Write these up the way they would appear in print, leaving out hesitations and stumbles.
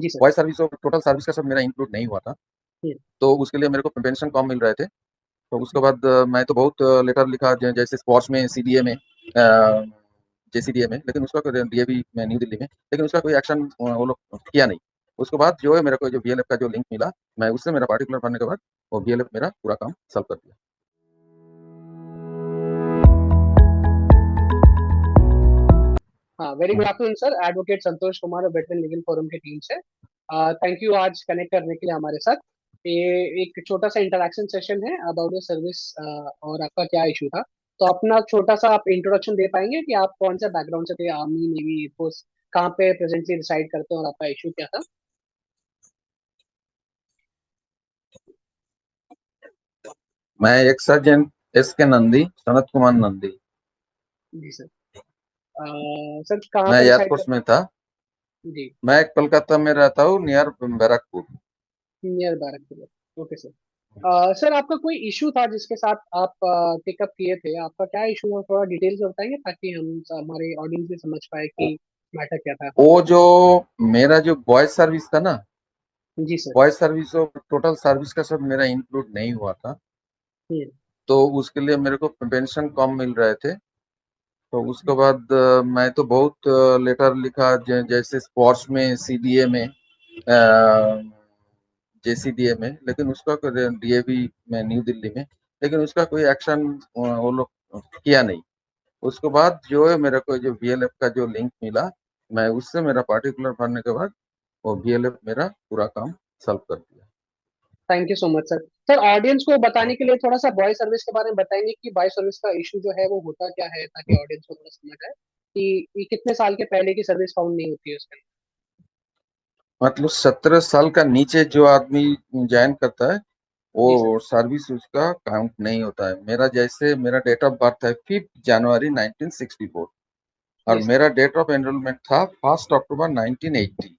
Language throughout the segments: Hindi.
जी सर। वॉइस सर्विस और टोटल सर्विस का सब मेरा इंक्लूड नहीं हुआ था। हम्म। तो उसके लिए मेरे को पेंशन कम मिल रहे थे। तो उसके बाद मैं तो बहुत लेटर लिखा, जैसे स्पोर्ट्स में, सीडीए में, जेसीडीए में, लेकिन उसका डीएवी में, न्यू दिल्ली में, लेकिन उसका कोई एक्शन वो लोग किया नहीं। उसके बाद जो है मेरे को जो बीएलएफ का जो लिंक मिला, मैं उससे मेरा पार्टिकुलर भरने के बाद वो बीएलएफ मेरा पूरा काम सॉल्व कर दिया। हाँ, very good afternoon sir. Advocate Santosh Kumar और वेटरन लीगल फोरम की टीम से थैंक यू आज कनेक्ट करने के लिए हमारे साथ। ये एक छोटा सा इंटरेक्शन सेशन है अबाउट द सर्विस और आपका क्या इशू था। तो अपना छोटा सा आप इंट्रोडक्शन दे पाएंगे कि आप कौन सा बैकग्राउंड से थे, आर्मी, नेवी, एयरफोर्स, कहाँ पे प्रेजेंटली रिसाइड करते हैं और आपका इशू क्या था। मैं एक सर्जेंट एस के नंदी, सनत कुमार नंदी। जी सर। सर कहाँ मैं पे रिसाइड एयरफोर्स करते में था। हैं। जी। मैं कोलकाता में रहता हूँ, near Barrackpore. Near Barrackpore. Okay sir. Sir आपका कोई इशू था जिसके साथ आप पिकअप किए थे, आपका क्या इशू है, थोड़ा डिटेल से बताएंगे ताकि हम हमारे ऑडियंस भी समझ पाए कि मैटर क्या था। वो जो मेरा जो वॉइस सर्विस था ना, जी सर। वॉइस सर्विस और टोटल सर्विस का सब मेरा इंक्लूड नहीं हुआ था। हम्म। तो उसके लिए मेरे को पेंशन कम मिल रहे थे। तो उसके बाद मैं तो बहुत लेटर लिखा, जैसे स्पोर्ट्स में, सीडीए में, जेसीडीए में, लेकिन उसका डीएवी में, न्यू दिल्ली में, लेकिन उसका कोई एक्शन वो लोग किया नहीं। उसके बाद जो है मेरे को जो बीएलएफ का जो लिंक मिला, मैं उससे मेरा पार्टिकुलर भरने के बाद वो बीएलएफ मेरा पूरा काम सॉल्व कर दिया। Thank you so much sir. Sir audience को बताने के लिए थोड़ा सा बॉय सर्विस के बारे में बताएंगे कि बॉय सर्विस का इशू जो है वो होता क्या है, ताकि ऑडियंस को थोड़ा समझ आए कि ये कितने साल के पहले की सर्विस काउंट नहीं होती है उसके मतलब 17 साल का नीचे जो आदमी ज्वाइन करता है, अंदर। जी सर। वो सर्विस उसका काउंट नहीं होता है। मेरा जैसे मेरा डेट ऑफ बर्थ है 5 जनवरी 1964, और जी सर। मेरा डेट ऑफ एनरोलमेंट था 1 अक्टूबर 1980।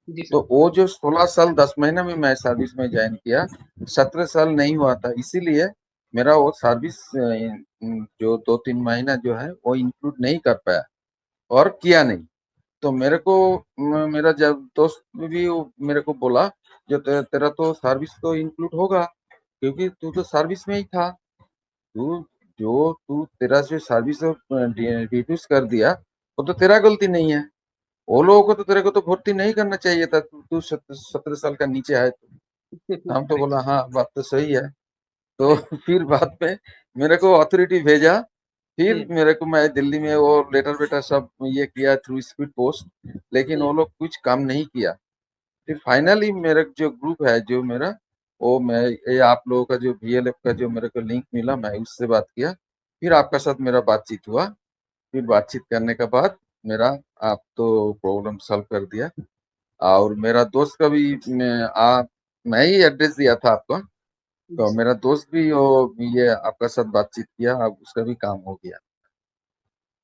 जी तो सर। वो जो 16 साल 10 महीने में मैं सर्विस में ज्वाइन किया, 17 साल नहीं हुआ था, इसीलिए मेरा वो सर्विस जो 2-3 महीना जो है वो इंक्लूड नहीं कर पाया और किया नहीं। तो मेरे को मेरा जब दोस्त भी मेरे को बोला, जो तेरा तो सर्विस तो इंक्लूड होगा, क्योंकि तू तो सर्विस में ही था। तू तू तेरा जो सर्विस रिड्यूस कर दिया, वो तो तेरा गलती नहीं है। वो लोगों को तो तेरे को तो भर्ती नहीं करना चाहिए था, तू 17 साल का नीचे है तो। हम तो करेक्ट बोला सर। हाँ, बात तो सही है। तो राइट। फिर बाद में मेरे को अथॉरिटी भेजा। फिर हम्म। मेरे को, मैं दिल्ली में वो लेटर वेटर सब ये किया थ्रू स्पीड पोस्ट, लेकिन हम्म। वो लोग कुछ काम नहीं किया। फिर फाइनली मेरा जो ग्रुप है जो मेरा, वो मैं ये आप लोगों का जो बीएलएफ का जो मेरे को लिंक मिला, मैं उससे बात किया। फिर आपका साथ मेरा बातचीत हुआ। फिर बातचीत करने के बाद मेरा, आप तो प्रॉब्लम सॉल्व कर दिया। और मेरा दोस्त का भी मैं ही एड्रेस दिया था आपको। जी तो सर। मेरा दोस्त भी वो ये आपका साथ बातचीत किया, अब उसका भी काम हो गया।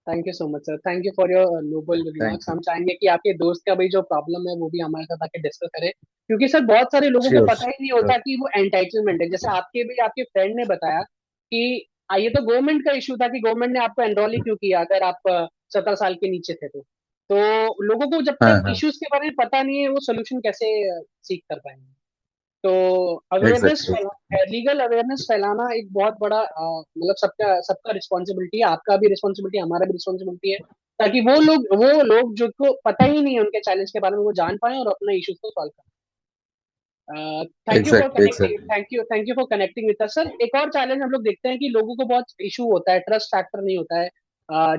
Thank you so much sir. Thank you for your noble thank remarks. You. हम चाहेंगे कि आपके दोस्त का भी जो प्रॉब्लम है वो भी हमारे साथ आके डिस्कस करें, क्योंकि सर बहुत सारे लोगों को श्योर पता ही नहीं होता श्योर। कि वो एंटाइटलमेंट है। जैसे आपके भी आपके फ्रेंड ने बताया कि ये तो गवर्नमेंट का इशू था कि गवर्नमेंट ने आपको एनरोल ही क्यों किया अगर आप 17 साल के नीचे थे तो लोगों को जब हाँ तक हाँ, इश्यूज के बारे में पता नहीं है वो सोल्यूशन कैसे सीख कर पाएंगे। तो अवेयरनेस, एग्जैक्टली। लीगल अवेयरनेस फैलाना एक बहुत बड़ा मतलब सबका सबका रिस्पॉन्सिबिलिटी है, आपका भी रिस्पॉन्सिबिलिटी, हमारा भी रिस्पॉन्सिबिलिटी है, ताकि वो लोग जो को पता ही नहीं है उनके चैलेंज के बारे में वो जान पाए और अपने इश्यूज को सॉल्व करें। Thank you for exactly connecting, exactly. Thank you for connecting with us sir. एक और चैलेंज हम लोग देखते हैं कि लोगों को बहुत इशू होता है, ट्रस्ट फैक्टर नहीं होता है।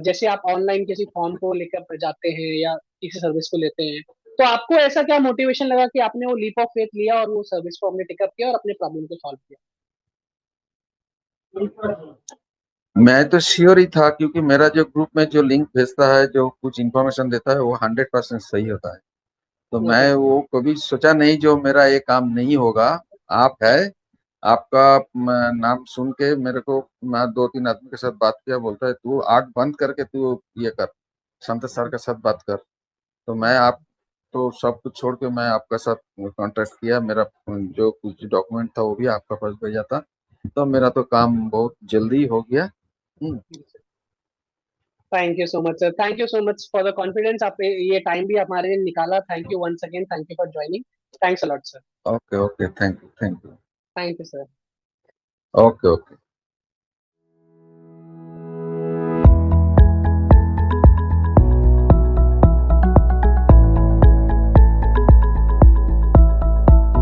जैसे आप ऑनलाइन किसी फॉर्म को लेकर जाते हैं या किसी सर्विस को लेते हैं, तो आपको ऐसा क्या मोटिवेशन लगा कि आपने वो लीप ऑफ फेथ लिया और वो सर्विस को हमने टेकअप किया और अपने प्रॉब्लम को सॉल्व किया। मैं तो श्योर ही था, क्योंकि मेरा जो ग्रुप में जो लिंक भेजता है, जो कुछ इंफॉर्मेशन देता है, वो 100% सही होता है। तो ओके। मैं वो कभी सोचा नहीं जो मेरा ये काम नहीं होगा। आप है, आपका नाम सुन के मेरे को, मैं 2-3 आदमी के साथ बात किया, बोलता है तू आंख बंद करके तू ये कर, संत सर के साथ बात कर। तो मैं आप तो सब कुछ छोड़ के मैं आपका साथ कांटेक्ट किया। मेरा जो कुछ डॉक्यूमेंट था वो भी आपका पास भेजा था। तो मेरा तो काम बहुत जल्दी हो गया। Hmm. Thank you so much sir, thank you so much for the confidence, आप ये टाइम भी हमारे लिए निकाला, thank you once again, thank you for joining, thanks a lot sir. Okay okay, thank you, thank you. Thank you sir. Okay okay.